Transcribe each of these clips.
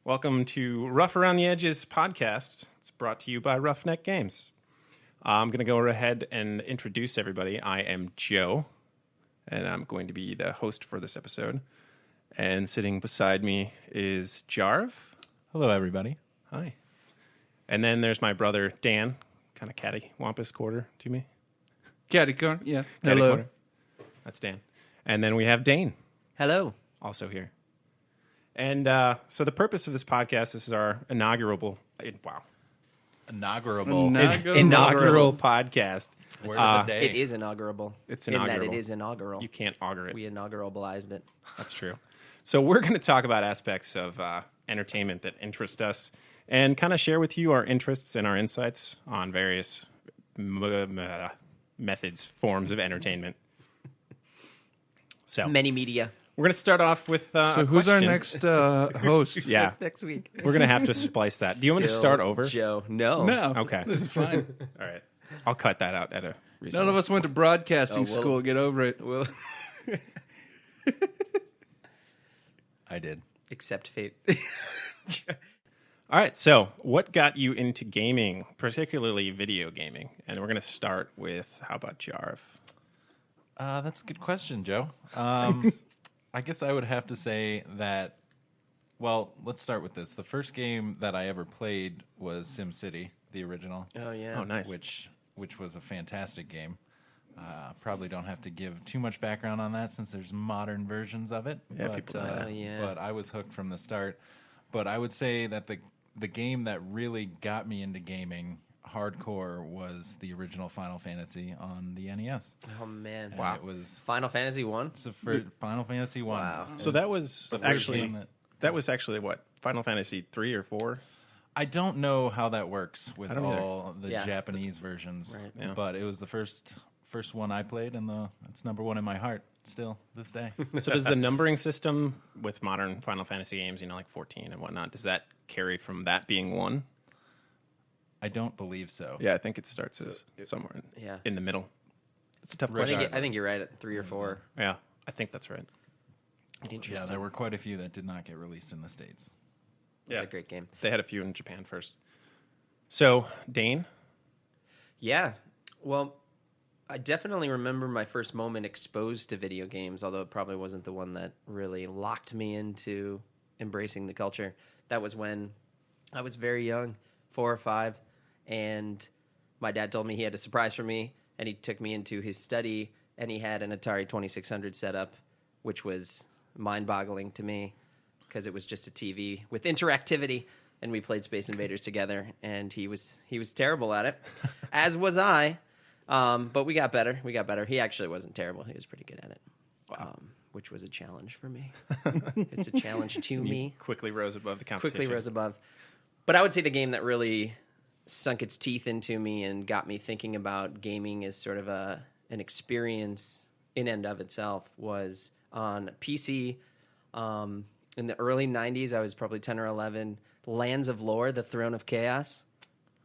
Welcome to Rough Around the Edges podcast. It's brought to you by Roughneck Games. I'm going to go ahead and introduce everybody. I am Joe, and I'm going to be the host for this episode. And sitting beside me is Jarv. Hello, everybody. Hi. And then there's my brother, Dan, kind of catty-wampus quarter to me. Catty corner, yeah. Catty Hello. quarter. That's Dan. And then we have Dane. Hello. Also here. And so the purpose of this podcast, this is our inaugural Inaugural podcast. word of the day. It is inaugural. It's In inaugural. that it is inaugural. You can't augur it. We inauguralized it. That's true. So we're going to talk about aspects of entertainment that interest us and kind of share with you our interests and our insights on various methods, forms of entertainment. So Many media. we're going to start off with So a who's our question. next host? Yeah. That's next week. We're going to have to splice that. Do you want me to Still start over? Joe. No. No. Okay. This is fine. All right. I'll cut that out at a None reasonable. of us went to broadcasting Oh, well. school. Get over it. Well, I did. accept fate. All right, so what got you into gaming, particularly video gaming? And we're going to start with, how about Jarv? That's a good question, Joe. I guess I would have to say that, well, let's start with this. The first game that I ever played was SimCity, the original, Oh, yeah. Oh, nice. which was a fantastic game. Probably don't have to give too much background on that since there's modern versions of it. Yeah, but, people do that. Oh, yeah. But I was hooked from the start. But I would say that the game that really got me into gaming hardcore was the original Final Fantasy on the NES. Oh, man. And it was Final Fantasy 1? it's the first Final Fantasy 1. Wow. So that was the first actually game what, Final Fantasy 3 or 4? I don't know how that works with I don't either. all the Yeah. Japanese versions, Right. Yeah. but it was the first one I played, and it's number one in my heart still this day. So does the numbering system with modern Final Fantasy games, like 14 and whatnot, does that carry from that being 1? I don't believe so. Yeah, I think it starts as somewhere Yeah. in the middle. It's a tough I question. think you're right at 3 or 4. Yeah, I think that's right. Interesting. Yeah, there were quite a few that did not get released in the States. It's Yeah. a great game. They had a few in Japan first. So, Dane? Yeah. Well, I definitely remember my first moment exposed to video games, although it probably wasn't the one that really locked me into embracing the culture. That was when I was very young, 4 or 5, and my dad told me he had a surprise for me, and he took me into his study, and he had an Atari 2600 set up, which was mind-boggling to me because it was just a TV with interactivity, and we played Space Invaders together, and he was terrible at it, as was I. But we got better. He actually wasn't terrible. He was pretty good at it, which was a challenge for me. It's a challenge to me. Quickly rose above the competition. Quickly rose above. But I would say the game that really sunk its teeth into me and got me thinking about gaming as sort of an experience in and of itself was on PC. In the early 90s, I was probably 10 or 11. Lands of Lore, The Throne of Chaos.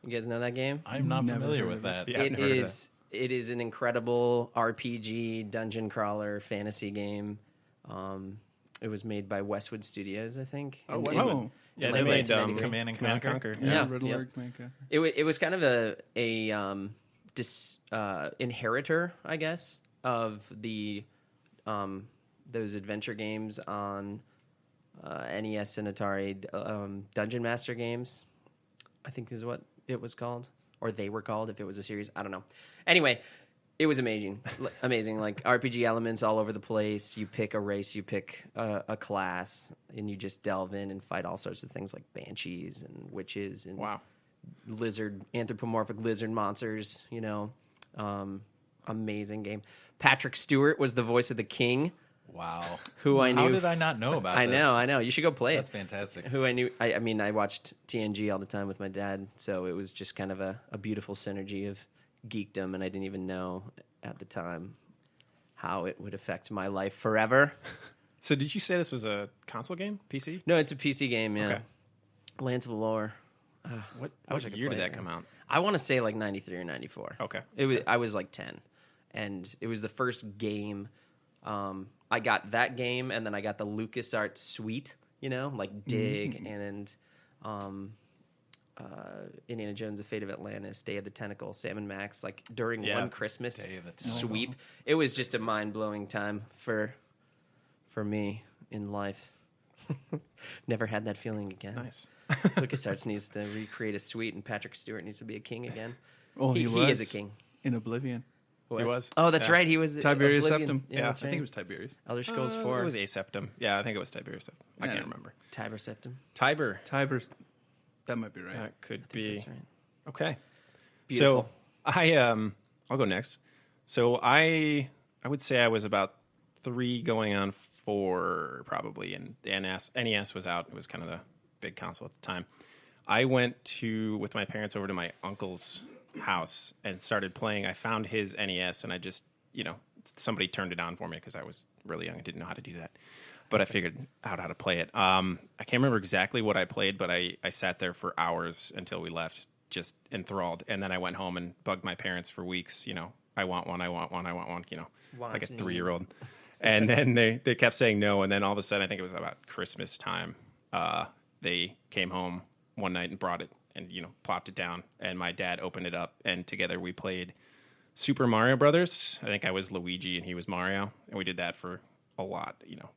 You guys know that game? I'm not Never familiar heard with of that. Yeah. I've never heard of It is an incredible RPG, dungeon crawler, fantasy game. It was made by Westwood Studios, I think. Oh, And- Westwood. Oh. Yeah, In they like made 1993. Command and Command Conquer. Conquer. Yeah. Riddler, Maker. It was kind of a inheritor, I guess, of the those adventure games on NES and Atari, Dungeon Master games, I think is what it was called, or they were called if it was a series. I don't know. Anyway, it was amazing. Amazing, like RPG elements all over the place. You pick a race, you pick a class, and you just delve in and fight all sorts of things like banshees and witches and Wow. anthropomorphic lizard monsters. Amazing game. Patrick Stewart was the voice of the king, Wow. who I knew. How did I not know about I this? know. You should go play That's it. fantastic. Who I knew. I mean, I watched TNG all the time with my dad, so it was just kind of a beautiful synergy of geekdom, and I didn't even know at the time how it would affect my life forever. So did you say this was a console game? PC? No, it's a PC game, yeah. Okay. Lands of the Lore. What wish I could year did play that it, come out? I want to say like 93 or 94. Okay. I was like 10, and it was the first game. I got that game, and then I got the LucasArts Suite. like Dig and Indiana Jones: The Fate of Atlantis, Day of the Tentacle, Sam and Max. Like during one Christmas Day of the Tentacle. sweep, it was just a mind blowing time for me in life. Never had that feeling again. Nice. LucasArts needs to recreate a suite, and Patrick Stewart needs to be a king again. Well, he was is a king. in Oblivion. He was. Oh, that's Yeah. right. He was Tiberius Oblivion. Septim. Yeah, that's I right. think it was Tiberius. Elder Scrolls It 4. was A Septim. Yeah, I think it was Tiberius Septim. I Yeah. can't remember. Tiber Septim. Tiber. Tiber. That might be right. That could I think be. that's right. Okay. Beautiful. So I'll go next. So I would say I was about 3 going on 4 probably, and the NES was out. It was kind of the big console at the time. I went with my parents over to my uncle's house and started playing. I found his NES, and I just, somebody turned it on for me because I was really young and didn't know how to do that. But I figured out how to play it. I can't remember exactly what I played, but I sat there for hours until we left, just enthralled. And then I went home and bugged my parents for weeks. I want one, like a Wanting. 3-year-old. And then they kept saying no. And then all of a sudden, I think it was about Christmas time, they came home one night and brought it and, plopped it down. And my dad opened it up, and together we played Super Mario Brothers. I think I was Luigi and he was Mario. And we did that for a lot,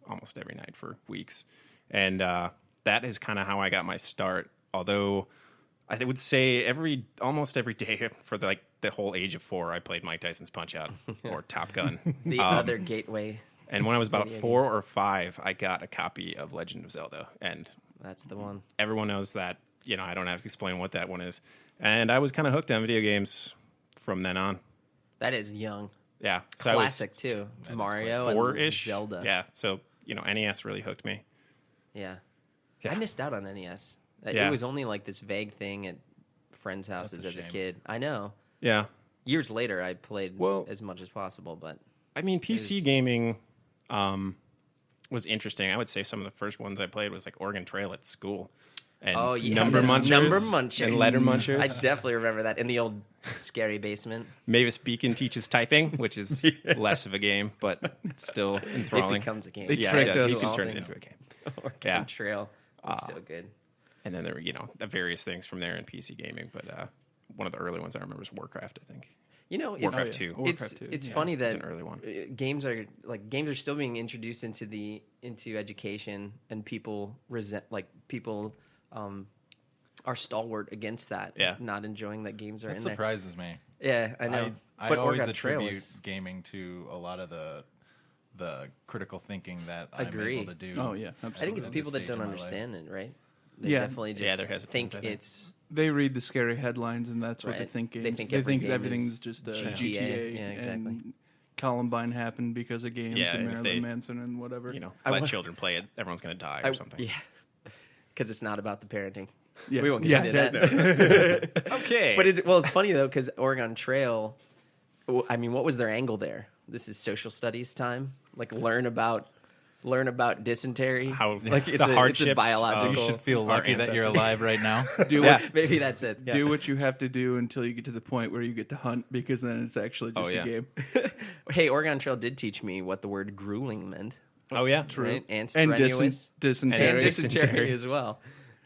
almost every night for weeks. And that is kind of how I got my start. Although I would say almost every day for the whole age of 4, I played Mike Tyson's Punch-Out or Top Gun. The other gateway. And when I was about Video 4 or 5, I got a copy of Legend of Zelda. And That's the one. everyone knows that, I don't have to explain what that one is. And I was kind of hooked on video games from then on. That is young. Yeah. So Classic, too. Mario I was and 4-ish. Zelda. Yeah. So, NES really hooked me. Yeah. Yeah. I missed out on NES. Yeah. It was only like this vague thing at friends' houses That's a as a shame. kid. I know. Yeah. Years later, I played Well- as much as possible, but I mean, PC gaming was interesting. I would say some of the first ones I played was like Oregon Trail at school. And Number Munchers. Number Munchers. And Letter Munchers. I definitely remember that in the old scary basement. Mavis Beacon teaches typing, which is less of a game, but still enthralling. It becomes a game. They Yeah, tricked it does. us. You can All turn it things. into a game. Oregon Yeah. Trail. It's so good. And then there were, the various things from there in PC gaming. But one of the early ones I remember is Warcraft, I think. It's, Warcraft 2. Warcraft 2, It's yeah. funny It's that an early one. games are still being introduced into education, and people are stalwart against that. Yeah. Not enjoying that games are That in there. surprises me. Yeah, I know. I But always Oregon Trail attribute is- gaming to a lot of the critical thinking that Agree. I'm able to do. Oh, yeah. I think it's at this people that stage don't in my life. understand it, right? They Yeah. definitely just Yeah, they're hesitant, think I think. it's They read the scary headlines, and that's what they Right. think They games. think every game everything's is just GTA. GTA. Yeah, exactly. And Columbine happened because of games Yeah, and if Marilyn they- Manson and whatever. I Let wa- children play it. Everyone's going to die or something. Yeah, because it's not about the parenting. Yeah. We won't get Yeah, into that. Okay. But it's funny though, because Oregon Trail. I mean, what was their angle there? This is social studies time. Like learn about dysentery. How like the it's a hardships biological. You should feel Our lucky that you're ancestors. alive right now. Do Yeah. Maybe that's it. Yeah. do what you have to do until you get to the point where you get to hunt, because then it's actually just Oh, yeah. a game. Hey, Oregon Trail did teach me what the word grueling meant. Oh, yeah. Right? And And strenuous. dysentery. And dysentery. dysentery as well.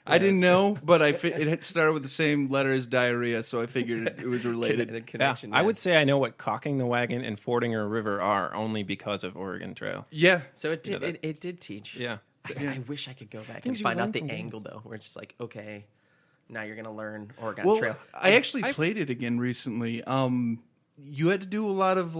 I didn't know, but it had started with the same letter as diarrhea, so I figured it was The related. Yeah, connection. I would say I know what caulking the wagon and fording a river are only because of Oregon Trail. Yeah. So it did. that- It did teach. Yeah. I wish I could go back and Things you find learn out the from games. angle though, where it's just like, okay, now you're gonna learn Oregon Well, Trail. I actually played it again recently. You had to do a lot of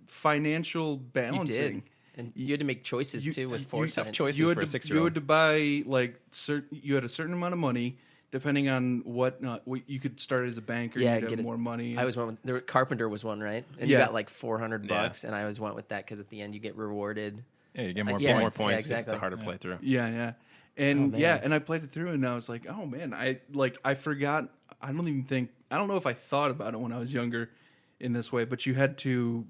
financial You balancing. did, and you had to make choices too with foresight. tough choices You had for a to, 6-year-old. you had to buy you had a certain amount of money, depending on what you could start as a banker. Yeah, you'd get have it. more money. I was one with Carpenter was one, right? And Yeah. you got like $400, Yeah. and I always went with that because at the end you get rewarded. Yeah, you get more Yeah, More points. points. 'cause exactly. It's harder to play through. Yeah. And man. yeah, and I played it through, and I was like, oh man, I forgot. I don't know if I thought about it when I was younger in this way, but you had to,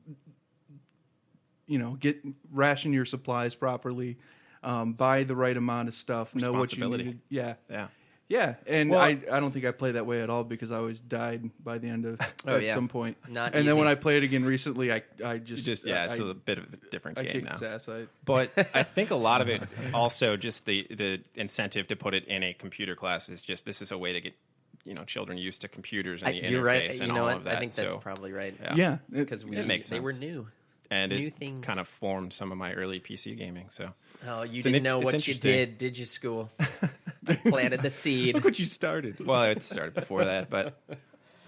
ration your supplies properly, buy the right amount of stuff, know what you Responsibility. needed. Yeah. Yeah. Yeah, and Well- I don't think I played that way at all because I always died by the end of at some point. Not and easy. then when I played again recently, I You just just it's a bit of a different I game kicked now. its ass. But I think a lot of it also just the incentive to put it in a computer class is just this is a way to get children used to computers and the interface You're right. and You know all what? of that. I think that's So- probably right. yeah, Because It makes they were sense. new. and New it things. kind of formed some of my early PC gaming. So Oh, you It's an didn't know it's what you interesting. did you, school? Planted the seed. look what you started. Well, it started before that, but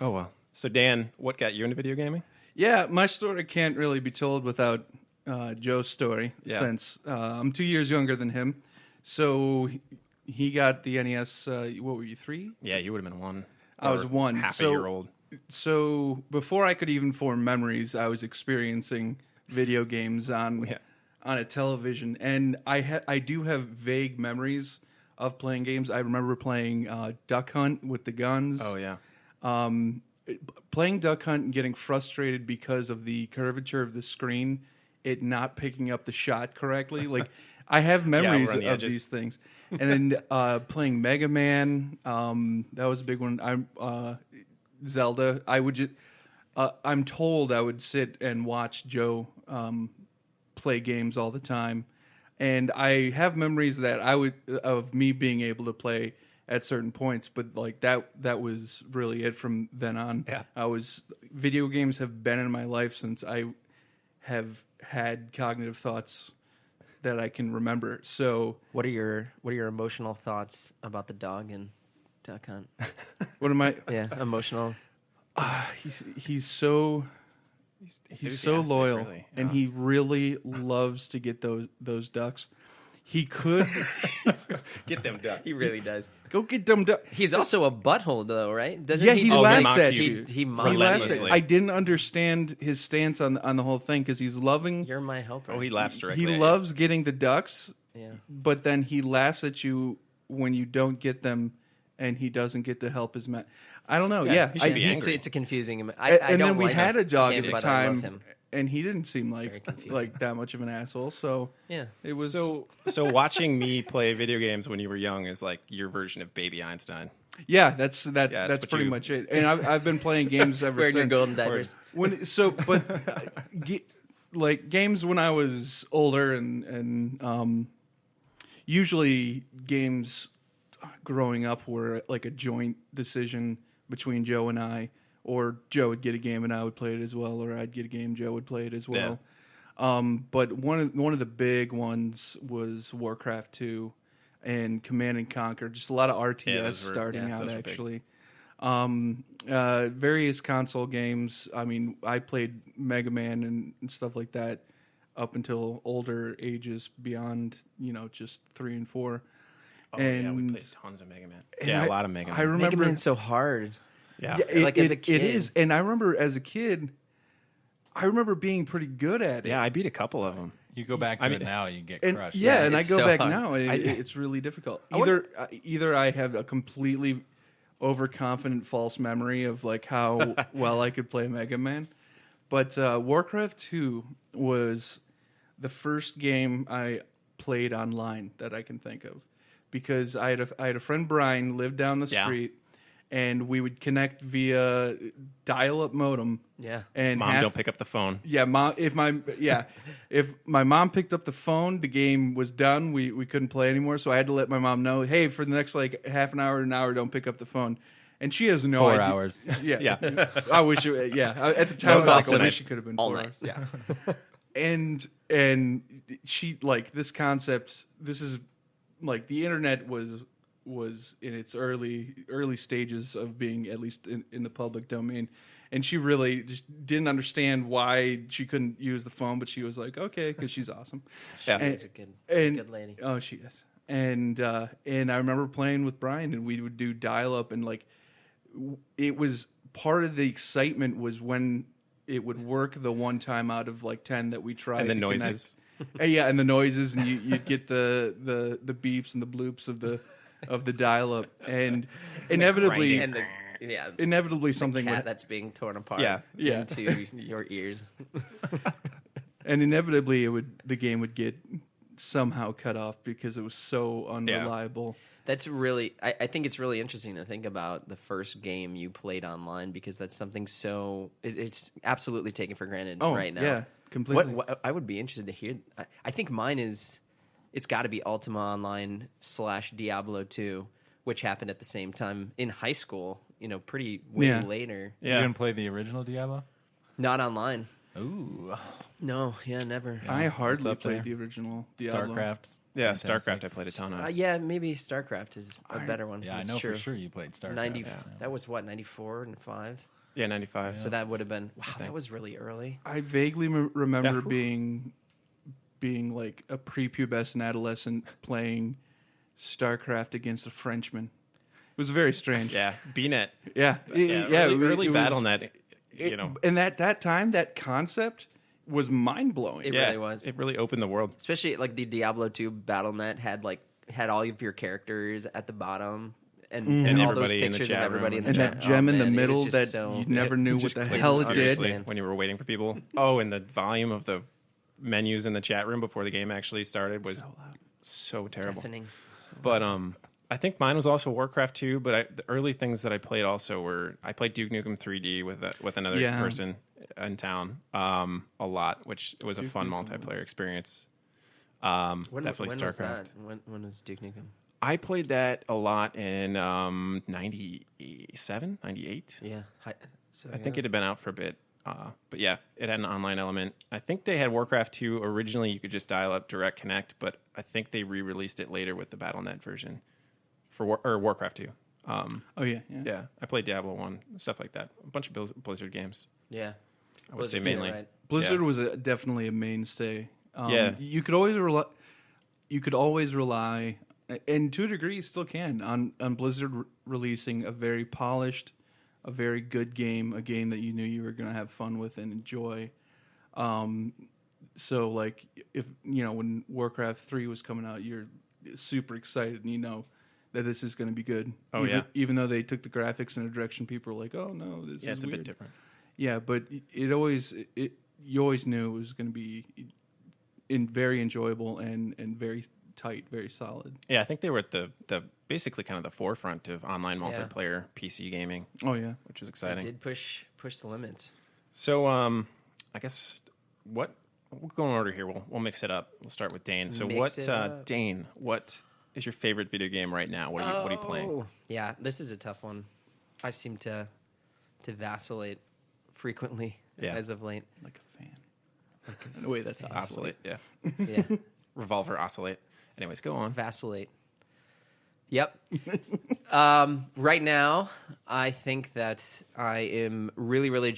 oh well. So Dan, what got you into video gaming? yeah. My story can't really be told without Joe's story Yeah. since I'm 2 years younger than him. So he got the NES. What were you, 3? Yeah, you would have been one. I was Or one. half So- a year old. So before I could even form memories, I was experiencing video games on Yeah. a television, and I do have vague memories of playing games. I remember playing Duck Hunt with the guns. Oh yeah. Playing Duck Hunt and getting frustrated because of the curvature of the screen, it not picking up the shot correctly. Like I have memories around the of edges. these things. And then playing Mega Man, that was a big one. Zelda. I would just. I'm told I would sit and watch Joe play games all the time, and I have memories that of me being able to play at certain points, but like that was really it from then on. Yeah. Video games have been in my life since I have had cognitive thoughts that I can remember. So What are your emotional thoughts about the dog and Duck Hunt? what am I? Yeah, emotional. He's so Enthusiastic, loyal, really. and Yeah. he really loves to get those ducks. He could Get them duck. He really does. go get them ducks. He's also a butthole, though, right? Doesn't Yeah, he he just, laughs mocks at you. you. He mocks He you. laughs at relentlessly. I didn't understand his stance on the whole thing because he's loving. You're my helper. Oh, he laughs directly. He at you. loves getting the ducks, Yeah. but then he laughs at you when you don't get them, and he doesn't get to help his man. I don't know. Yeah, Yeah, he should be It's, angry. it's a confusing. and I then don't we like had a dog him, at the but I love time, him. and he didn't seem very like confusing. that much of an asshole. So Yeah. it was So watching me play video games when you were young is like your version of Baby Einstein. Yeah, that's that's that's what pretty you- much it. And I've been playing games ever Wearing since. your golden diapers. Like games when I was older and usually games growing up were like a joint decision between Joe and I, or Joe would get a game and I would play it as well, or I'd get a game, Joe would play it as well. But one of the big ones was Warcraft 2 and Command and Conquer. Just a lot of RTS Yeah, those were- starting out those were big. actually. Various console games. I mean, I played Mega Man and stuff like that up until older ages beyond, just 3 and 4. Oh yeah, we And- played tons of Mega Man. and Yeah, I- a lot of Mega Man. I remember Mega Man's so hard. yeah. Yeah, Like, as a kid. it is. And I remember as a kid, I remember being pretty good at it. Yeah, I beat a couple of them. You go back to I it mean- now, you get And crushed. yeah, and I it's go so back hard. now, and it's really difficult. I would- Either I have a completely overconfident false memory of like how well I could play Mega Man, but Warcraft 2 was the first game I played online that I can think of, because I had a friend, Brian, lived down the Yeah. street, and we would connect via dial-up modem. Yeah. And Mom, half- don't pick up the phone. yeah, if my mom picked up the phone, the game was done. We couldn't play anymore, so I had to let my mom know, hey, for the next like half an hour, don't pick up the phone. And she has no 4 idea. hours. Yeah, Yeah. I wish it. Yeah, at the time I was call like, I tonight. wish it could have been All 4 night. hours. Yeah, and she like this concept. This is like the internet was in its early stages of being at least in the public domain. And she really just didn't understand why she couldn't use the phone, but she was like, okay, because she's awesome. Yeah. And- She's a good lady. Oh, she is. And I remember playing with Brian, and we would do dial up, and like it was part of the excitement was when it would work the one time out of like 10 that we tried. And the to connect. noises. Yeah, and the noises, and you'd get the beeps and the bloops of the dial up, and inevitably. And the Inevitably, something cat would, that's being torn apart Yeah. Yeah. into your ears. and inevitably, the game would get somehow cut off because it was so unreliable. That's really, I think it's really interesting to think about the first game you played online, because that's something so, it's absolutely taken for granted right now. Yeah, completely. What I would be interested to hear, I think mine is, it's got to be Ultima Online / Diablo 2, which happened at the same time in high school, pretty way later. You didn't play the original Diablo? Not online. Ooh. No, never. I hardly up there? played the original Diablo. StarCraft. Yeah, Fantastic. StarCraft I played a ton of. Yeah, maybe StarCraft is a better one. Yeah, That's I know true. for sure you played StarCraft. 90. That was what, 94 and 5? Yeah, 95. So that would have been, wow, that was really early. I vaguely remember Yeah. being like a prepubescent adolescent playing StarCraft against a Frenchman. It was very strange. Yeah, BNet. Yeah. Early it battle was- net. You know, And at that time, that concept was mind blowing. It yeah, really was. It really opened the world. Especially like the Diablo 2 BattleNet had all of your characters at the bottom and And all those everybody in the pictures chat of everybody room. in the And chat. that gem in the man, it was middle just that so, you never knew what just the clicked hell it did. understand. when you were waiting for people. Oh, and the volume of the menus in the chat room before the game actually started was so terrible. deafening. But I think mine was also Warcraft 2, but the early things that I played also were I played Duke Nukem 3D with another Yeah. person in town a lot, which was a fun multiplayer experience. Definitely when StarCraft. Was that? When was Duke Nukem? I played that a lot in 97, 98. Yeah. So, I think it had been out for a bit. But yeah, it had an online element. I think they had Warcraft 2. Originally, you could just dial up Direct Connect, but I think they re-released it later with the BattleNet version for Warcraft 2. Oh, yeah. Yeah, I played Diablo 1, stuff like that. A bunch of Blizzard games. Yeah. I would say Blizzard, mainly. right. Blizzard Yeah. was definitely a mainstay. Yeah. You could always rely, and to a degree you still can, on Blizzard releasing a very polished, a very good game, a game that you knew you were going to have fun with and enjoy. So like if when Warcraft 3 was coming out, you're super excited and you know that this is going to be good. Oh, yeah. Even though they took the graphics in a direction people were like, oh no, this is Yeah, it's a weird. bit different. Yeah, but you always knew it was going to be very enjoyable and very tight, very solid. Yeah, I think they were at the basically kind of the forefront of online multiplayer PC gaming, Oh yeah, which was It exciting. did push the limits. So, I guess we'll go in order here. We'll mix it up. We'll start with Dane. So, Mix it up. Dane? What is your favorite video game right now? What are you playing? Oh, yeah, this is a tough one. I seem to vacillate frequently as of late. like a fan. In a way, that's Oscillate, yeah. Yeah, Revolver oscillate. Anyways, go on. vacillate. Yep. Right now, I think that I am really, really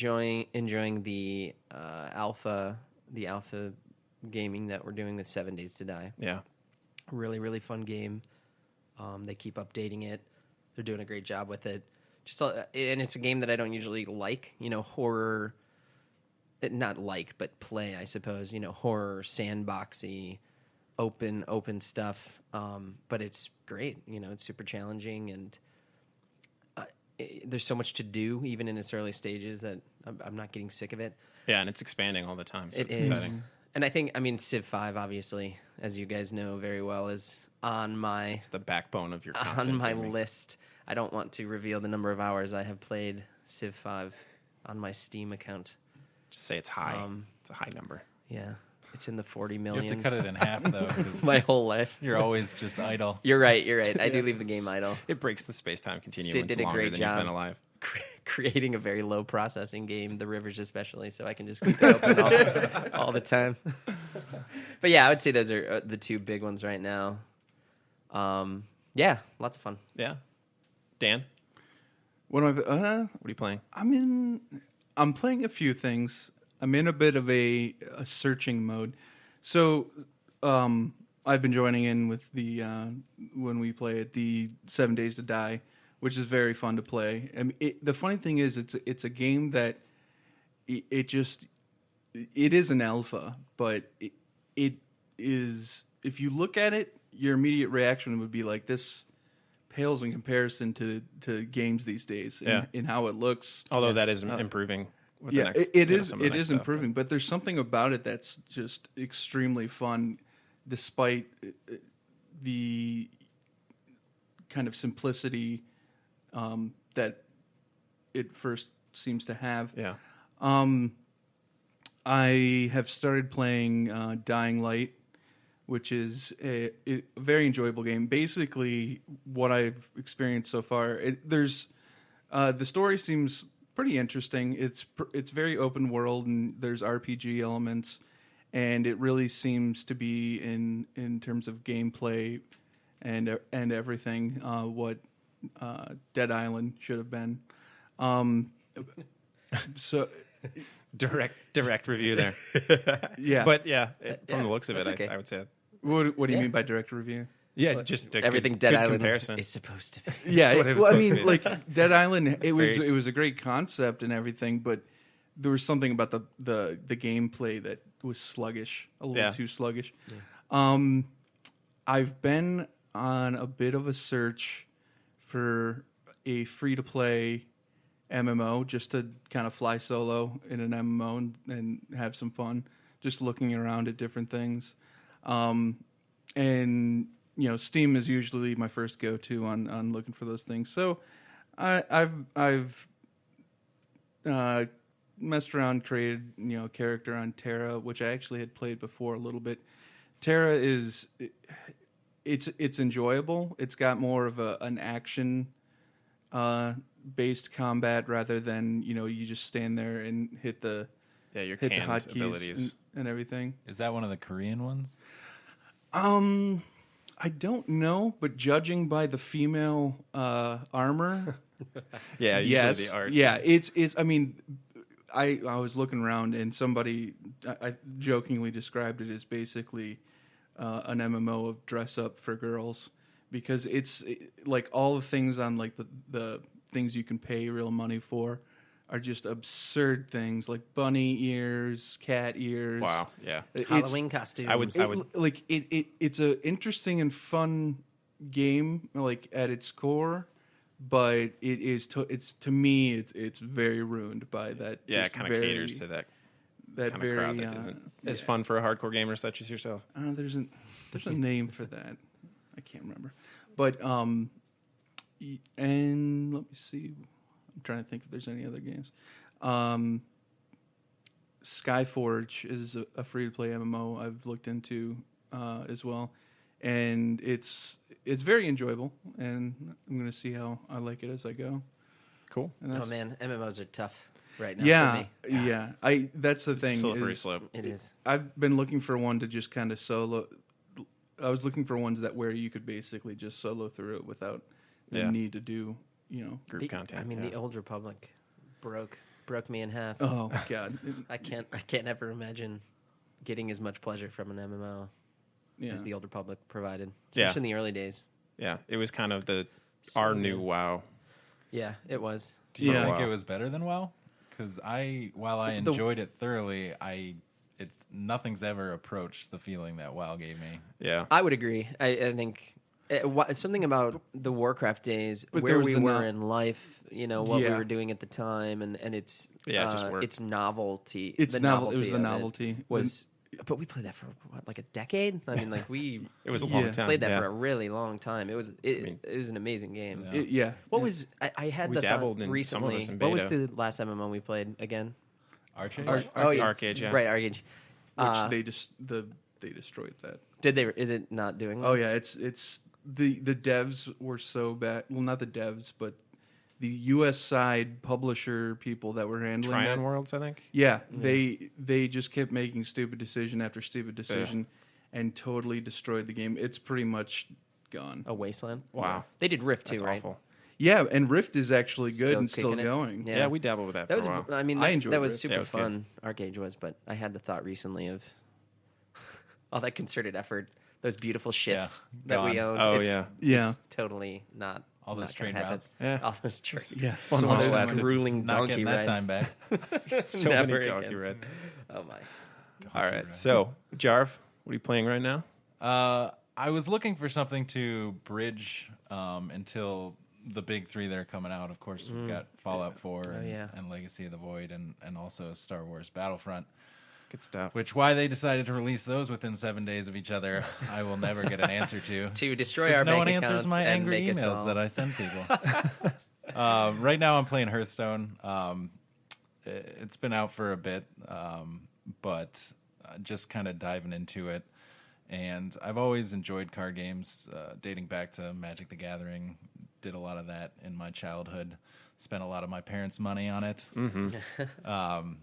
enjoying the alpha gaming that we're doing with 7 Days to Die. Yeah. Really, really fun game. They keep updating it. They're doing a great job with it. And it's a game that I don't usually like. Horror. Not like, but play, I suppose. Horror, sandboxy, open stuff. But it's great. It's super challenging, and there's so much to do, even in its early stages, that I'm not getting sick of it. Yeah, and it's expanding all the time, so It it's is. exciting. And I think, Civ 5, obviously, as you guys know very well, is on my It's the backbone of your constant on my gaming. list. I don't want to reveal the number of hours I have played Civ 5 on my Steam account. Just say it's high. It's a high number. Yeah, it's in the 40 You millions. have to cut it in half, though, because my whole life. you're always just idle. You're right. I do leave the game idle. It breaks the space-time continuum. Sid It's did a longer great than job. you've been alive. Creating a very low processing game, the rivers especially, so I can just keep it open all the time. But yeah, I would say those are the two big ones right now. Yeah, lots of fun. Yeah. Dan, What am what are you playing? I'm playing a few things. I'm in a bit of a searching mode. So I've been joining in with the when we play it, the 7 Days to Die, which is very fun to play. The funny thing is, it's a game that it is an alpha, but it is, if you look at it, your immediate reaction would be like, this pales in comparison to games these days in how it looks. Although that is improving. With the Yeah, next, it is. some of the It next is stuff, improving, but there's something about it that's just extremely fun, despite the kind of simplicity that it first seems to have. Yeah. I have started playing Dying Light, which is a very enjoyable game. Basically, what I've experienced so far, the story seems pretty interesting. It's very open world, and there's RPG elements, and it really seems to be in terms of gameplay and everything what Dead Island should have been. So. Direct review there. Yeah, But yeah, from the looks of it, that's okay. I would say that. what do you mean by direct review? Yeah, just a Everything good, Dead good Island comparison. is supposed to be. Yeah, what it was well, I supposed to mean, be. like Dead Island, it Very- was a great concept and everything, but there was something about the gameplay that was sluggish, a little Yeah. too sluggish. I've been on a bit of a search for a free to play MMO just to kind of fly solo in an MMO and have some fun, just looking around at different things. And Steam is usually my first go-to on looking for those things. So I've messed around, created a character on Terra, which I actually had played before a little bit. Terra it's enjoyable. It's got more of an action based combat rather than you just stand there and hit the your hit the canned hotkeys abilities. and everything. Is that one of the Korean ones? I don't know, but judging by the female armor, Yeah, usually yes, the art. yeah, it's. I mean, I was looking around and somebody I jokingly described it as basically an MMO of dress up for girls because it's like all the things on like the things you can pay real money for are just absurd things like bunny ears, cat ears. Wow. Yeah. Halloween costumes. I would. It's a interesting and fun game like at its core, but it's to me it's very ruined by that. Yeah, it just kind of very- caters to that that kind very of crowd that isn't as fun for a hardcore gamer such as yourself. There's a name for that. I can't remember, but and let me see. I'm trying to think if there's any other games. Skyforge is a free-to-play MMO I've looked into as well, and it's very enjoyable, and I'm going to see how I like it as I go. Cool. And Oh man, MMOs are tough right now. yeah, for me. yeah. That's the thing. Slippery is slope. It is. I've been looking for one to just kind of solo. I was looking for ones where you could basically just solo through it without the Yeah. need to do Group content. I mean, yeah. the Old Republic broke me in half. Oh God. I can't ever imagine getting as much pleasure from an MMO Yeah. as the Old Republic provided, Yeah. especially in the early days. Yeah, it was kind of So our good. new WoW. Yeah, it was. Do you Yeah. think Wow. it was better than WoW? Because while I enjoyed it thoroughly, nothing's ever approached the feeling that WoW gave me. Yeah. I would agree. I think something about the Warcraft days, But where there was we the were no- in life, what we Yeah. were doing at the time, and it's Yeah, it just worked. it's novelty. It's the novel. It was novelty the of novelty. was. But we played that for what, like a decade? I mean, like we It was a long Yeah. time. played that yeah. for a really long time. It was it was an amazing game. Yeah. What was I had We the dabbled thought in some of recently? us in What was beta. the last MMO we played again? Archage? Oh yeah, Arcade, yeah. right, Arcade. Which they destroyed that. Did they? Is it not doing? Oh yeah, it's the devs were so bad. Well, not the devs, but the U.S. side publisher people that were handling Tryon that. Worlds, I think. Yeah, they just kept making stupid decision after stupid decision, and totally destroyed the game. It's pretty much gone. A wasteland. Wow. They did Rift too, That's right? awful. Yeah, and Rift is actually good Still and still kicking it. going. Yeah. Yeah, we dabbled with that, That was. for a while. I mean, I that, enjoyed that was Rift. super Yeah, it was good. fun. Arcade was, but I had the thought recently of all that concerted effort, those beautiful ships Yeah, that we gone. owned. Oh, it's, yeah. Yeah. it's totally not. All those not gonna train happen. routes. Yeah. All those trains. Yeah, Fun so while it there's- lasted. grueling Not donkey getting that rides. time back. So Never many again. donkey rides. Oh my! All right. So, Jarv, what are you playing right now? I was looking for something to bridge until the big three that are coming out. Of course, we've got Fallout 4 yeah. and Legacy of the Void and also Star Wars Battlefront. Good stuff. Which why they decided to release those within 7 days of each other, I will never get an answer to. To destroy our no bank one accounts answers my and angry make us emails all... that I send people. Right now I'm playing Hearthstone. It's been out for a bit, but just kind of diving into it. And I've always enjoyed card games, dating back to Magic the Gathering. Did a lot of that in my childhood. Spent a lot of my parents' money on it. Mm-hmm.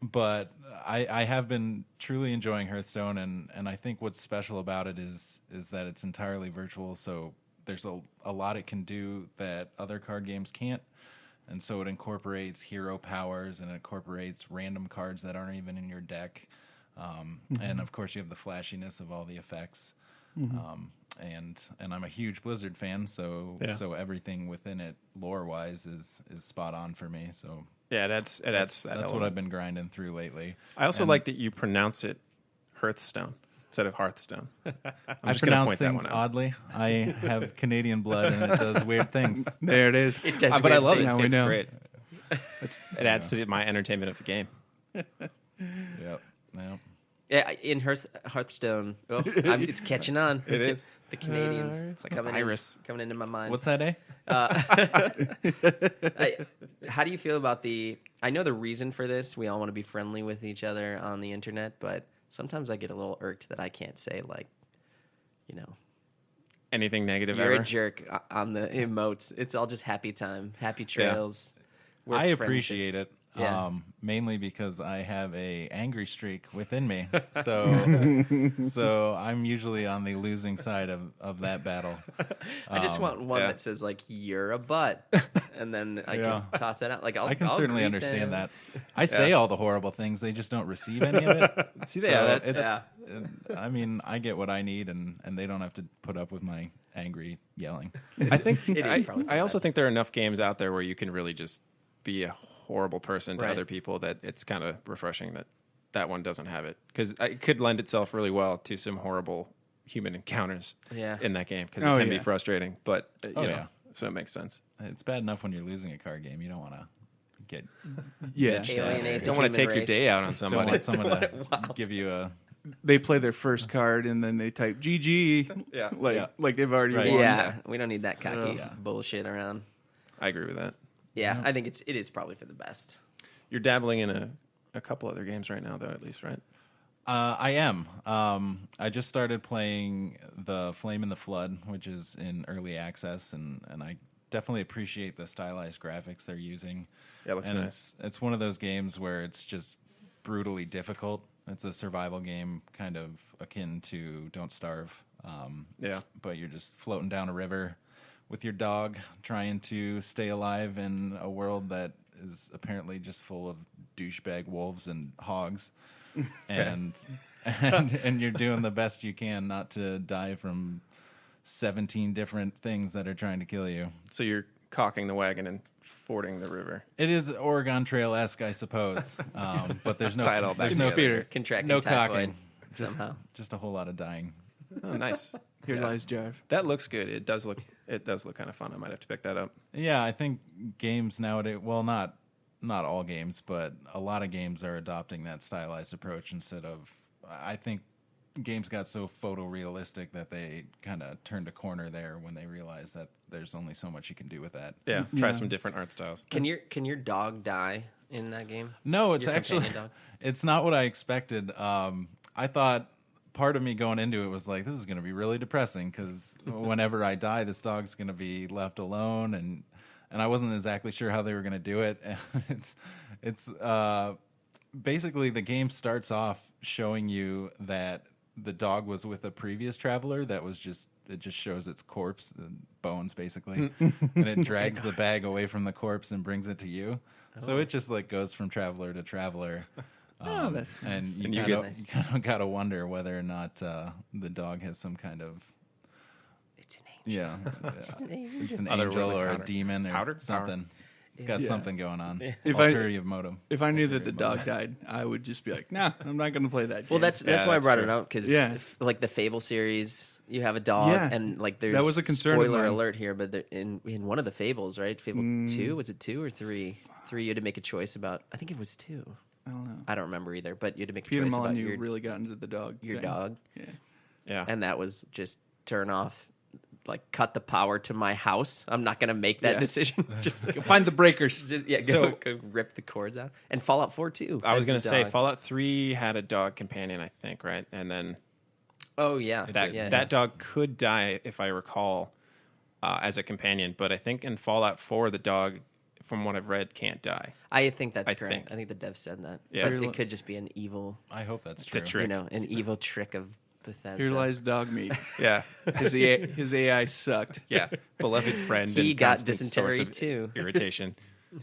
But I have been truly enjoying Hearthstone, and I think what's special about it is that it's entirely virtual, so there's a lot it can do that other card games can't. And so it incorporates hero powers, and it incorporates random cards that aren't even in your deck. And, of course, you have the flashiness of all the effects. And I'm a huge Blizzard fan, so everything within it, lore-wise, is spot on for me. So yeah, that's what I've been grinding through lately. I also like that you pronounced it Hearthstone instead of Hearthstone. I pronounce things oddly. I have Canadian blood, and it does weird things. There it is. It does But I love it. Now we It's know. great. It adds to my entertainment of the game. Yep. Yeah, in Hearthstone. Oh, it's catching on. It is. The Canadians. It's like a virus. Coming into my mind. What's that, eh? How do you feel about I know the reason for this. We all want to be friendly with each other on the internet, but sometimes I get a little irked that I can't say, like, Anything negative you're ever? a jerk on the emotes. It's all just happy time, happy trails. We're I friends. appreciate it. Yeah. Mainly because I have a angry streak within me, so I'm usually on the losing side of that battle. I just want one that says, like, you're a butt, and then I can toss that out. Like, I can I'll certainly greet understand them. that. I say all the horrible things; they just don't receive any of it. I mean, I get what I need, and they don't have to put up with my angry yelling. I think It is probably I the also best. think there are enough games out there where you can really just be a horrible person to Right. other people that it's kind of refreshing that one doesn't have it, because it could lend itself really well to some horrible human encounters in that game, because it can be frustrating, but so it makes sense. It's bad enough when you're losing a card game; you don't want to get Yeah. Alienate You the don't want to human take your race. day out on don't somebody. want someone to give you a. They play their first card and then they type GG. Yeah. Like they've already Right. won. Yeah, we don't need that cocky bullshit around. I agree with that. Yeah, I think it is probably for the best. You're dabbling in a couple other games right now, though, at least, right? I am. I just started playing the Flame in the Flood, which is in early access, and I definitely appreciate the stylized graphics they're using. Yeah, it looks and nice. It's one of those games where it's just brutally difficult. It's a survival game, kind of akin to Don't Starve. But you're just floating down a river with your dog, trying to stay alive in a world that is apparently just full of douchebag wolves and hogs, and you're doing the best you can not to die from 17 different things that are trying to kill you. So you're cocking the wagon and fording the river. It is Oregon Trail-esque, I suppose, but there's no Tie it all back there's no together. Contracting no typhoid cocking, somehow. just a whole lot of dying. Oh, nice. Here lies Jarv. That looks good. It does look kind of fun. I might have to pick that up. Yeah, I think games nowadays, well, not all games, but a lot of games are adopting that stylized approach instead of, I think games got so photorealistic that they kind of turned a corner there when they realized that there's only so much you can do with that. Yeah, try some different art styles. Can your dog die in that game? No, it's Your actually, companion dog? it's not what I expected. I thought part of me going into it was like, this is going to be really depressing because whenever I die, this dog's going to be left alone, and I wasn't exactly sure how they were going to do it. And it's basically the game starts off showing you that the dog was with a previous traveler that was just shows its corpse, the bones basically, and it drags the bag away from the corpse and brings it to you. So it just like goes from traveler to traveler. That's and nice. you Nice. kind of got to wonder whether or not the dog has some kind of It's an angel. it's an Other angel really or a powder. demon or Powder? something. It's got something going on. If I- Ulterior motive. If I knew that the dog died, I would just be like, nah, I'm not going to play that game. Well, that's Yeah, why I that's brought true. it up because Yeah. like the Fable series, you have a dog, Yeah. and like there's That was a concern of spoiler mine. alert here, but in one of the Fables, right? Fable 2, was it 2 or 3? 3, you had to make a choice about. I think it was 2. I don't know. I don't remember either, but you had to make a Peter choice about Molyneux your really got into the dog. thing. dog. Yeah. Yeah. And that was just turn off, like cut the power to my house. I'm not going to make that Yeah. decision. Just Find the breakers. Just go, So- go rip the cords out. And Fallout 4 too. I was as going the to say dog. Fallout 3 had a dog companion, I think, right? And then Oh yeah, that dog could die, if I recall, as a companion. But I think in Fallout 4, the dog, from what I've read, can't die. I think that's I correct. think. I think the dev said that. Yeah. But it could just be an evil, I hope that's It's true. a trick. an evil trick of Bethesda. Here lies dog meat. Yeah. His AI sucked. Yeah. Beloved friend. He and got constant source dysentery of too. Irritation.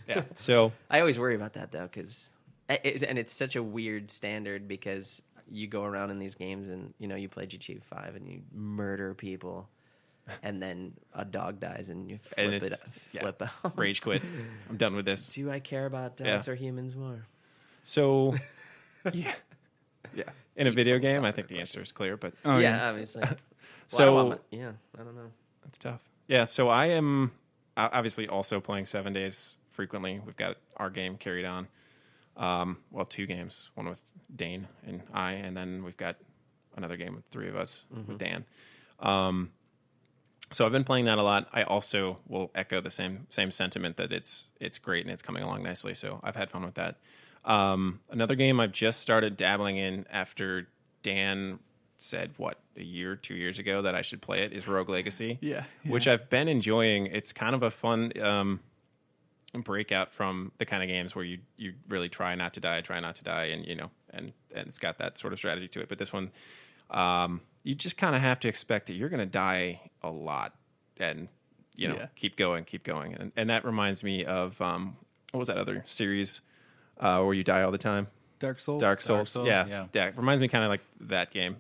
Yeah. So I always worry about that though, because and it's such a weird standard because you go around in these games and you play GTA 5 and you murder people, and then a dog dies and you And flip it's- flip out. rage quit. I'm done with this. Do I care about dogs Yeah. or humans more? So, yeah. In a video game, I think the answer is clear, but Oh, yeah, obviously. Well, So- I don't know. it's tough. Yeah. So I am obviously also playing 7 days frequently. We've got our game carried on. Well, 2 games, one with Dane and I, and then we've got another game with 3 of us with Dan. So I've been playing that a lot. I also will echo the same sentiment that it's great and it's coming along nicely. So I've had fun with that. Another game I've just started dabbling in after Dan said, a year, 2 years ago that I should play it, is Rogue Legacy. Yeah. Which I've been enjoying. It's kind of a fun breakout from the kind of games where you really try not to die, and and it's got that sort of strategy to it. But this one, you just kind of have to expect that you're going to die a lot, and keep going, and that reminds me of what was that other series where you die all the time? Dark Souls. Dark Souls. Souls, Yeah. yeah. It reminds me kind of like that game,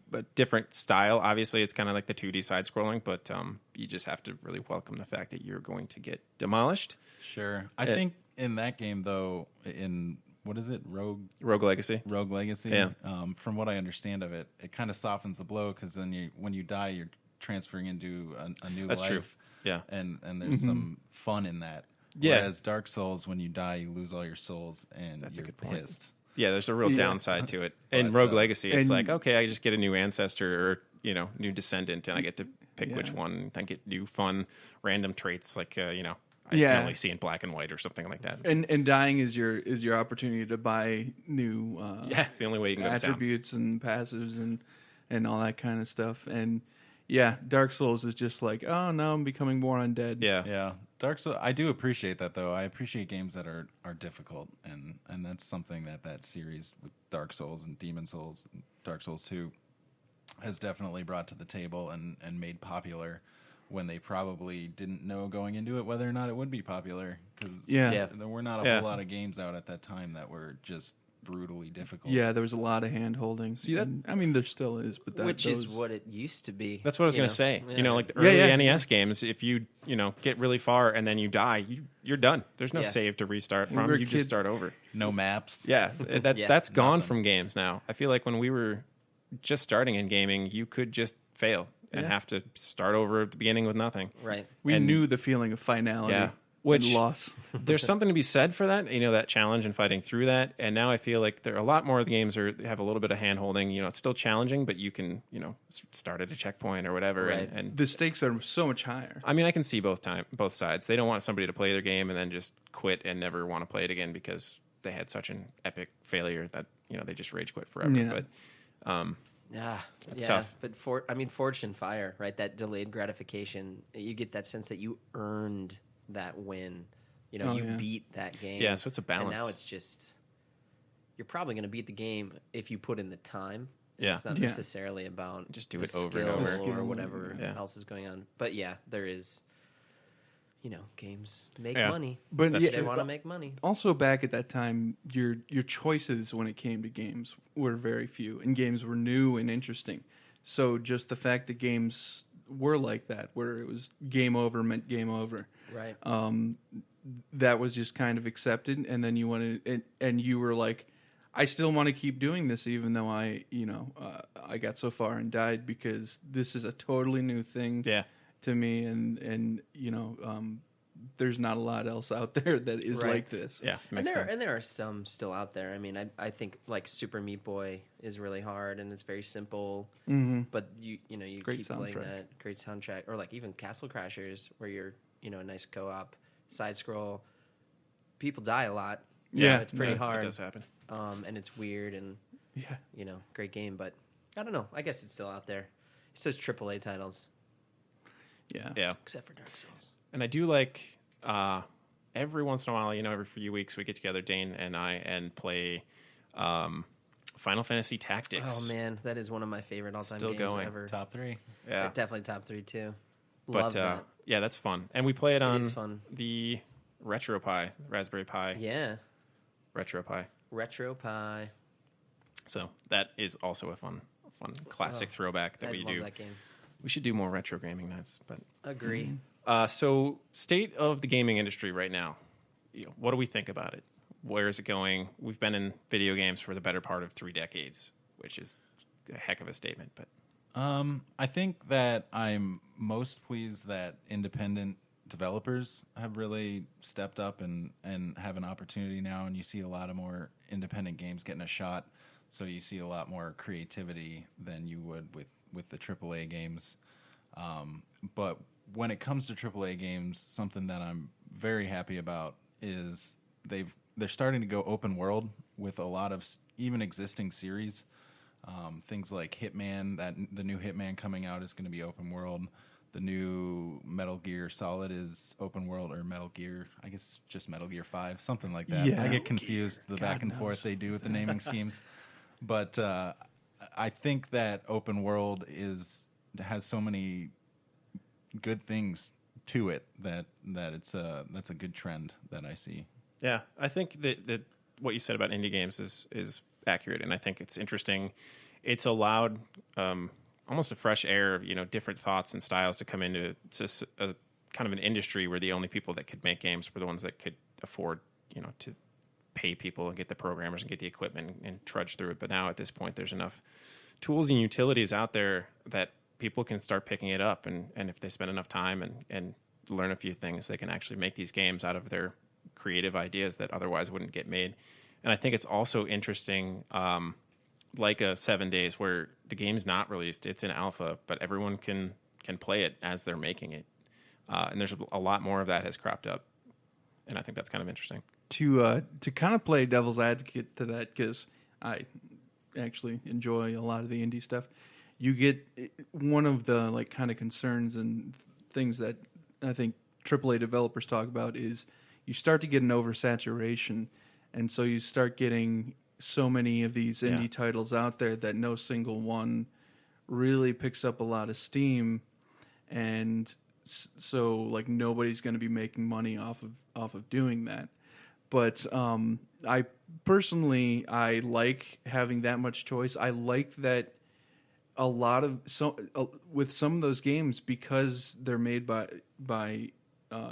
but different style. Obviously, it's kind of like the 2D side scrolling, but you just have to really welcome the fact that you're going to get demolished. Sure. I think in that game, though, in what is it, Rogue Legacy. Legacy? Yeah. From what I understand of it, it kind of softens the blow because then when you die, you're transferring into a new That's life. true. Yeah. And there's some fun in that. Yeah. Whereas Dark Souls, when you die, you lose all your souls, and That's a you're good point. pissed. Yeah, there's a real Yeah. downside to it. In But, Rogue Legacy, it's and- like, okay, I just get a new ancestor or, new descendant, and I get to pick which Yeah. one. I get new fun random traits like, I Yeah. can only see in black and white or something like that. And dying is your opportunity to buy new Yeah, it's the only way you can go to town. attributes and passives and all that kind of stuff. And yeah, Dark Souls is just like, oh no, I'm becoming more undead. Yeah. Yeah, Dark Souls. I do appreciate that, though. I appreciate games that are difficult, and that's something that series with Dark Souls and Demon Souls, and Dark Souls 2, has definitely brought to the table and made popular when they probably didn't know going into it whether or not it would be popular. Because Yeah. there were not a Yeah. whole lot of games out at that time that were just brutally difficult. Yeah, there was a lot of hand holding. See, that- I mean, there still is, but Which is those- what it used to be. That's what I was you going know? to say. Yeah. Like the early Yeah. NES games, if you get really far and then you die, you're done. There's no Yeah. save to restart When we from. were You just kids- start over. No maps. Yeah, Yeah, that's gone nothing. from games now. I feel like when we were just starting in gaming, you could just fail and Yeah. have to start over at the beginning with nothing. Right. we and- knew the feeling of finality. Yeah. and Which- loss. There's something to be said for that, that challenge and fighting through that. And now I feel like there are a lot more of the games have a little bit of hand holding. It's still challenging, but you can, start at a checkpoint or whatever. Right. And The stakes are so much higher. I mean, I can see both sides. They don't want somebody to play their game and then just quit and never want to play it again because they had such an epic failure that they just rage quit forever. Yeah. But Yeah, That's yeah. tough. But Forged in Fire, right? That delayed gratification. You get that sense that you earned that win. Oh, you yeah. beat that game. Yeah, so it's a balance. And now it's just you're probably going to beat the game if you put in the time. Yeah. It's not Yeah. necessarily about Just do the it over and skill over. The skill, or whatever yeah. else is going on. But yeah, there is. Games make Yeah. money. But That's yeah, They want to make money. also back at that time, your choices when it came to games were very few, and games were new and interesting. So just the fact that games were like that, where it was game over meant game over, Right. that was just kind of accepted. And then you wanted, and you were like, I still want to keep doing this, even though I got so far and died, because this is a totally new thing yeah. to me, and there's not a lot else out there that is Right. like this. Yeah, And makes sense. there are some still out there. I mean, I think like Super Meat Boy is really hard and it's very simple. Mm-hmm. But you Great keep playing soundtrack. that great soundtrack, or like even Castle Crashers, where you're a nice co-op side scroll. People die a lot. Yeah, It's pretty yeah, hard. It does happen. And it's weird and Yeah. great game. But I don't know. I guess it's still out there. It says AAA titles, Yeah. Yeah. except for Dark Souls. And I do like every once in a while, every few weeks we get together, Dane and I, and play Final Fantasy Tactics. Oh man, that is one of my favorite all-time Still games going. ever. Top 3. Yeah. Definitely top 3 too. But Love that. yeah, that's fun. And we play it on is fun. the RetroPie, Raspberry Pi, Yeah, RetroPie. RetroPie. So that is also a fun classic throwback that I we love do. that game. We should do more retro gaming nights. But Agree. so state of the gaming industry right now. What do we think about it? Where is it going? We've been in video games for the better part of 3 decades, which is a heck of a statement. But I think that I'm most pleased that independent developers have really stepped up and have an opportunity now, and you see a lot of more independent games getting a shot. So you see a lot more creativity than you would with the AAA games. But when it comes to AAA games, something that I'm very happy about is they're starting to go open world with a lot of even existing series. Things like Hitman, the new Hitman coming out is going to be open world. The new Metal Gear Solid is open world, or Metal Gear, I guess just Metal Gear 5, something like that. Yeah. I get confused the God back and knows. forth they do with the naming schemes. But I think that open world has so many good things to it that that's a good trend that I see. yeah, I think that what you said about indie games is accurate, and I think it's interesting. It's allowed almost a fresh air of different thoughts and styles to come into a kind of an industry where the only people that could make games were the ones that could afford to pay people and get the programmers and get the equipment and trudge through it. But now at this point, there's enough tools and utilities out there that people can start picking it up, and if they spend enough time and learn a few things, they can actually make these games out of their creative ideas that otherwise wouldn't get made. And I think it's also interesting, like a 7 Days, where the game's not released, it's in alpha, but everyone can play it as they're making it. And there's a lot more of that has cropped up, and I think that's kind of interesting. To kind of play devil's advocate to that, because I actually enjoy a lot of the indie stuff. You get one of the kind of concerns and things that I think AAA developers talk about is you start to get an oversaturation, and so you start getting so many of these indie titles out there that no single one really picks up a lot of steam, and so nobody's going to be making money off of doing that. But I personally like having that much choice. I like that a lot of with some of those games, because they're made by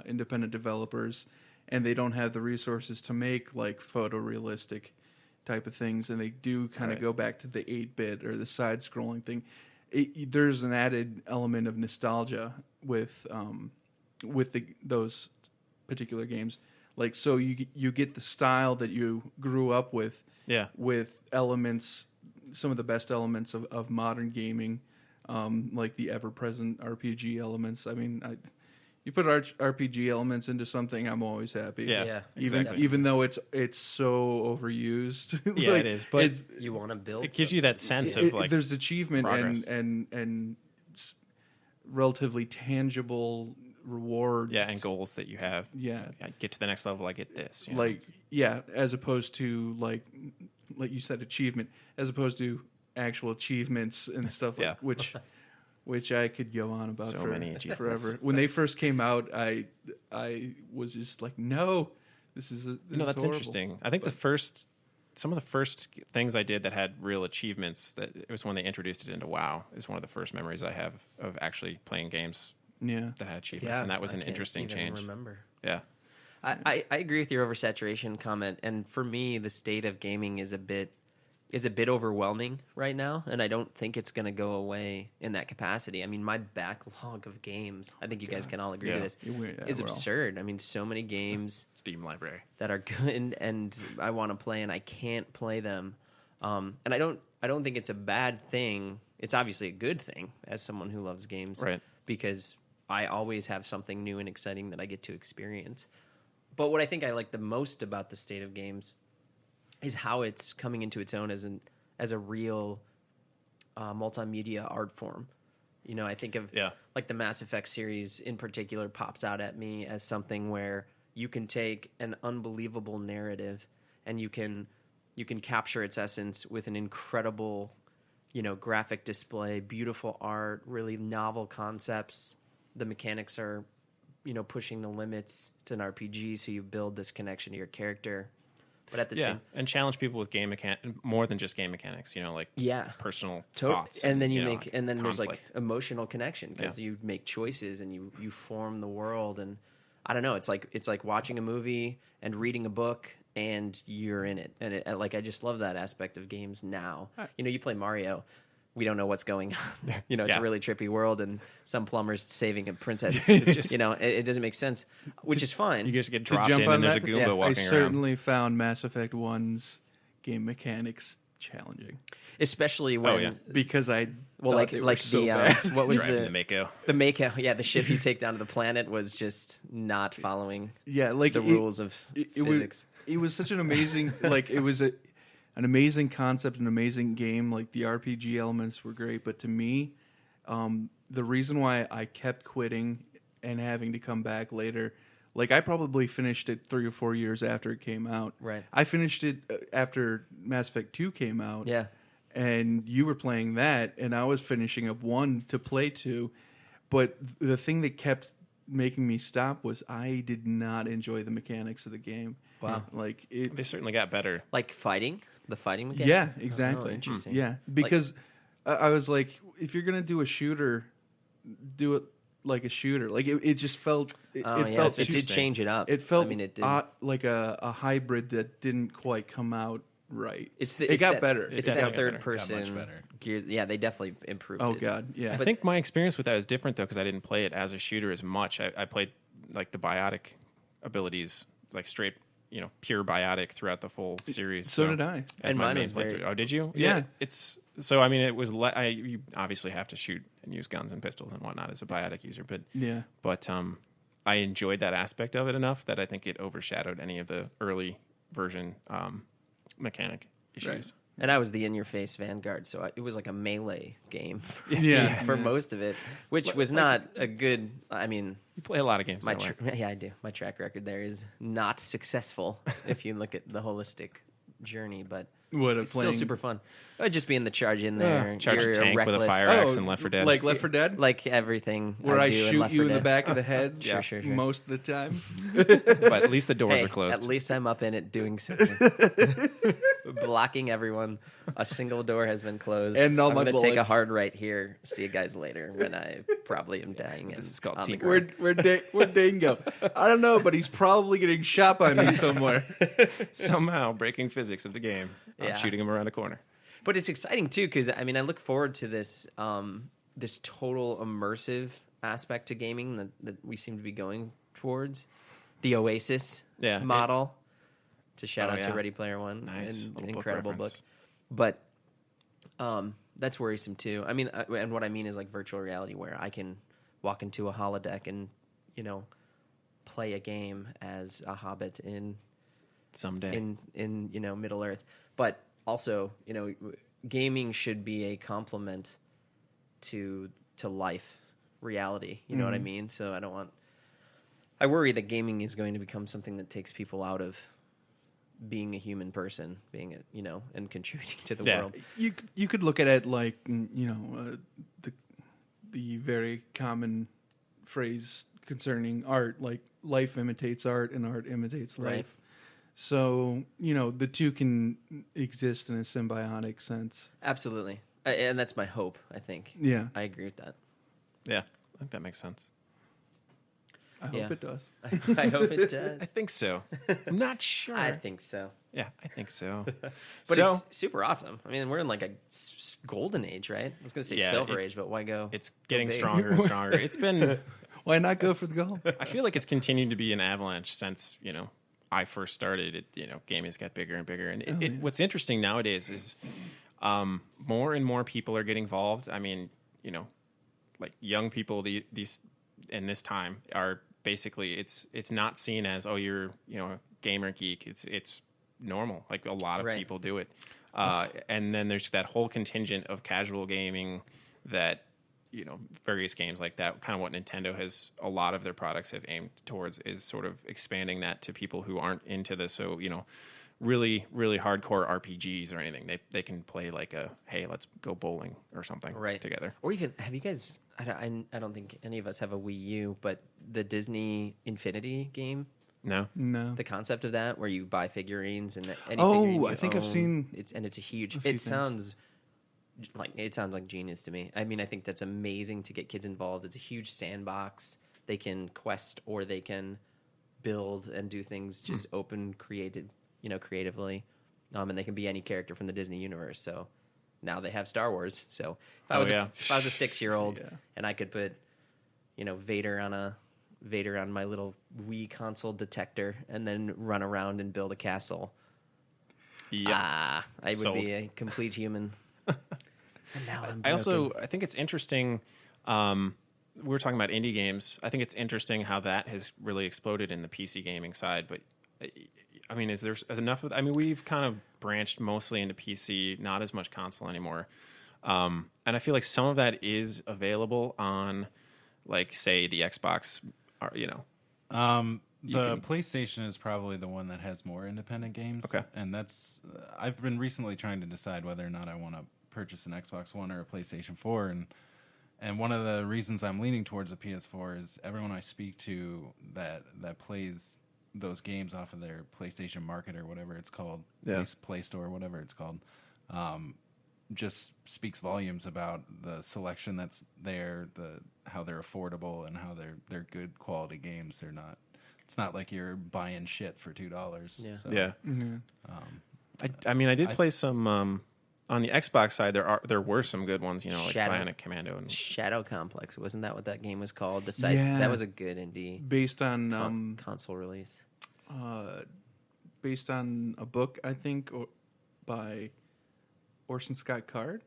independent developers and they don't have the resources to make photorealistic type of things, and they do kind of go back to the 8-bit or the side-scrolling thing. There's an added element of nostalgia with those particular games. So you get the style that you grew up with, with elements, some of the best elements of modern gaming, like the ever-present RPG elements. I mean, you put RPG elements into something, I'm always happy. Yeah, Even though it's so overused. Yeah, it is. But you want to build. it gives you that sense of there's achievement progress. and relatively tangible reward. Yeah, and goals that you have. Yeah. I get to the next level, I get this. As opposed to like you said, achievement, as opposed to actual achievements and stuff which I could go on about So many achievements. forever. When they first came out, I was just like, no, this is that's horrible. interesting. I think some of the first things I did that had real achievements, that it was when they introduced it into WoW, is one of the first memories I have of actually playing games that had achievements, and that was an interesting change. Remember? Yeah. I agree with your oversaturation comment, and for me, the state of gaming is a bit is a bit overwhelming right now, and I don't think it's going to go away in that capacity. I mean, my backlog of games, I think you guys can all agree to this, is absurd. I mean, so many games Steam library that are good and I want to play and I can't play them. And I don't think it's a bad thing. It's obviously a good thing as someone who loves games, Right. because I always have something new and exciting that I get to experience. But what I think I like the most about the state of games is how it's coming into its own as a real multimedia art form. You know, I think of like the Mass Effect series in particular pops out at me as something where you can take an unbelievable narrative and you can capture its essence with an incredible, you know, graphic display, beautiful art, really novel concepts. The mechanics are, you know, pushing the limits. It's an RPG, so you build this connection to your character. But at the same, and challenge people with more than just game mechanics. You know, like personal thoughts, and then conflict. There's like emotional connection because you make choices and you form the world. And I don't know, it's like watching a movie and reading a book and you're in it. And I just love that aspect of games now. You know, you play Mario. We don't know what's going on. You know, it's a really trippy world, and some plumber's saving a princess. You know, it doesn't make sense, which is fine. You just get dropped in, and there's a Goomba walking around. I certainly found Mass Effect 1's game mechanics challenging, especially when because I like so the bad. What was the Mako? The Mako, the ship you take down to the planet was just not following like the rules of physics. It was such an amazing it was an amazing concept, an amazing game. Like the RPG elements were great, but to me, the reason why I kept quitting and having to come back later, like I probably finished it 3 or 4 years after it came out. Right. I finished it after Mass Effect 2 came out. Yeah. And you were playing that, and I was finishing up 1 to play 2. But the thing that kept making me stop was I did not enjoy the mechanics of the game. Wow. Like they certainly got better. Like fighting? The fighting mechanic? Yeah, exactly. Oh, interesting. Yeah, because I was like, if you're gonna do a shooter, do it like a shooter. Like it just felt. It did change it up. It felt. I mean, it did. Like a hybrid that didn't quite come out right. It got better. It's that that third person. Got much better. Gears. Yeah, they definitely improved. Oh it. God, yeah. I think my experience with that is different though because I didn't play it as a shooter as much. I played like the biotic abilities, like straight. You know, pure biotic throughout the full series. So did I. And mine was very... Oh, did you? Yeah. It's so. I mean, it was. You obviously have to shoot and use guns and pistols and whatnot as a biotic user, but I enjoyed that aspect of it enough that I think it overshadowed any of the early version mechanic issues. Right. And I was the in-your-face Vanguard, so it was like a melee game for most of it, which was not a good... I mean... You play a lot of games that way. Yeah, I do. My track record there is not successful if you look at the holistic journey, but it's still super fun. Just being the charge in there. Charge a tank with a fire axe in Left 4 Dead. Like Left 4 Dead? Like everything where I do shoot you in the Dead. back of the head Sure. most of the time. But at least the doors are closed. At least I'm up in it doing something. Blocking everyone. A single door has been closed. And all I'm my going to take a bullets. hard right here. See you guys later when I probably am dying. This is called team. Where'd Dane go? I don't know, but he's probably getting shot by me somewhere. Somehow breaking physics of the game. I'm shooting him around a corner. But it's exciting too because I mean I look forward to this this total immersive aspect to gaming that we seem to be going towards. The Oasis model. To shout out to Ready Player One, Nice. an incredible book. But that's worrisome too. I mean, and what I mean is like virtual reality, where I can walk into a holodeck and play a game as a hobbit in Middle Earth. But also, gaming should be a complement to life, reality. You know what I mean? So I worry that gaming is going to become something that takes people out of being a human person, and contributing to the world. You could look at it like the very common phrase concerning art, like life imitates art and art imitates life. Right. So the two can exist in a symbiotic sense. Absolutely, and that's my hope. I think. Yeah, I agree with that. Yeah, I think that makes sense. I hope it does. I hope it does. I think so. I'm not sure. I think so. Yeah, I think so. But it's super awesome. I mean, we're in like a golden age, right? I was going to say silver age, but why go? It's getting big? stronger and stronger. It's been. Why not go for the gold? I feel like it's continued to be an avalanche since I first started. Gaming has got bigger and bigger, and what's interesting nowadays is more and more people are getting involved. I mean, like young people these in this time are basically it's not seen as you're a gamer geek. It's normal. Like a lot of people do it, and then there's that whole contingent of casual gaming that various games like that. Kind of what Nintendo has a lot of their products have aimed towards is sort of expanding that to people who aren't into this. So really really hardcore RPGs or anything. They can play like hey, let's go bowling or something together. Or even have you guys? I don't think any of us have a Wii U, but the Disney Infinity game. No. The concept of that, where you buy figurines and any figurine you I think own, I've seen. It's a huge. It sounds like genius to me. I mean, I think that's amazing to get kids involved. It's a huge sandbox. They can quest or they can build and do things just creatively. And they can be any character from the Disney universe. So now they have Star Wars. So if I was a 6-year-old and I could put, Vader on my little Wii console detector and then run around and build a castle. Yeah, I would be a complete human. And now I think it's interesting. We were talking about indie games. I think it's interesting how that has really exploded in the PC gaming side. But I mean, is there enough of? I mean, we've kind of branched mostly into PC, not as much console anymore. And I feel like some of that is available on, like, say, the Xbox. The PlayStation is probably the one that has more independent games. Okay, and that's I've been recently trying to decide whether or not I want to purchase an Xbox One or a PlayStation 4, and one of the reasons I'm leaning towards a PS4 is everyone I speak to that plays those games off of their PlayStation Market or whatever it's called, Play Store, whatever it's called, just speaks volumes about the selection that's there, how they're affordable and how they're good quality games. It's not like you're buying shit for $2. Yeah. So, Yeah. I mean, I did play some on the Xbox side. There were some good ones, like Bionic Commando and Shadow Complex. Wasn't that what that game was called? That was a good indie based on console release. Based on a book, I think, by Orson Scott Card.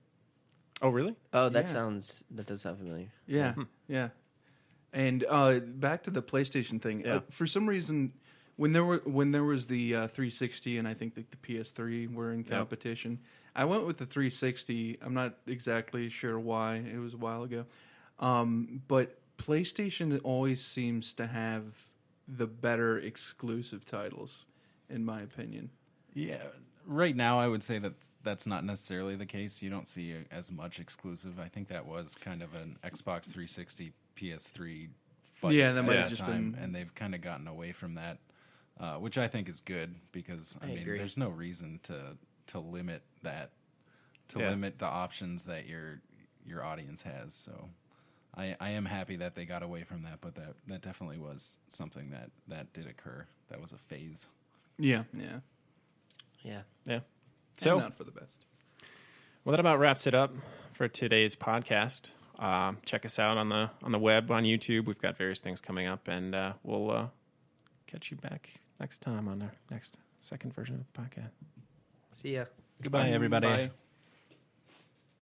Oh, really? Oh, that does sound familiar. Yeah, yeah. And back to the PlayStation thing. For some reason, when there was the 360 and I think the PS3 were in competition, I went with the 360. I'm not exactly sure why. It was a while ago. But PlayStation always seems to have the better exclusive titles, in my opinion. Yeah. Right now, I would say that's not necessarily the case. You don't see as much exclusive. I think that was kind of an Xbox 360, PS3 fight. Yeah, that might have just been. And they've kind of gotten away from that, which I think is good because I mean, agree. there's no reason to limit that, limit the options that your audience has. So, I am happy that they got away from that, but that definitely was something that did occur. That was a phase. Yeah. So and not for the best. Well, that about wraps it up for today's podcast. Check us out on the web, on YouTube. We've got various things coming up, and we'll catch you back next time on our next second version of the podcast. See ya. Goodbye, everybody. Bye.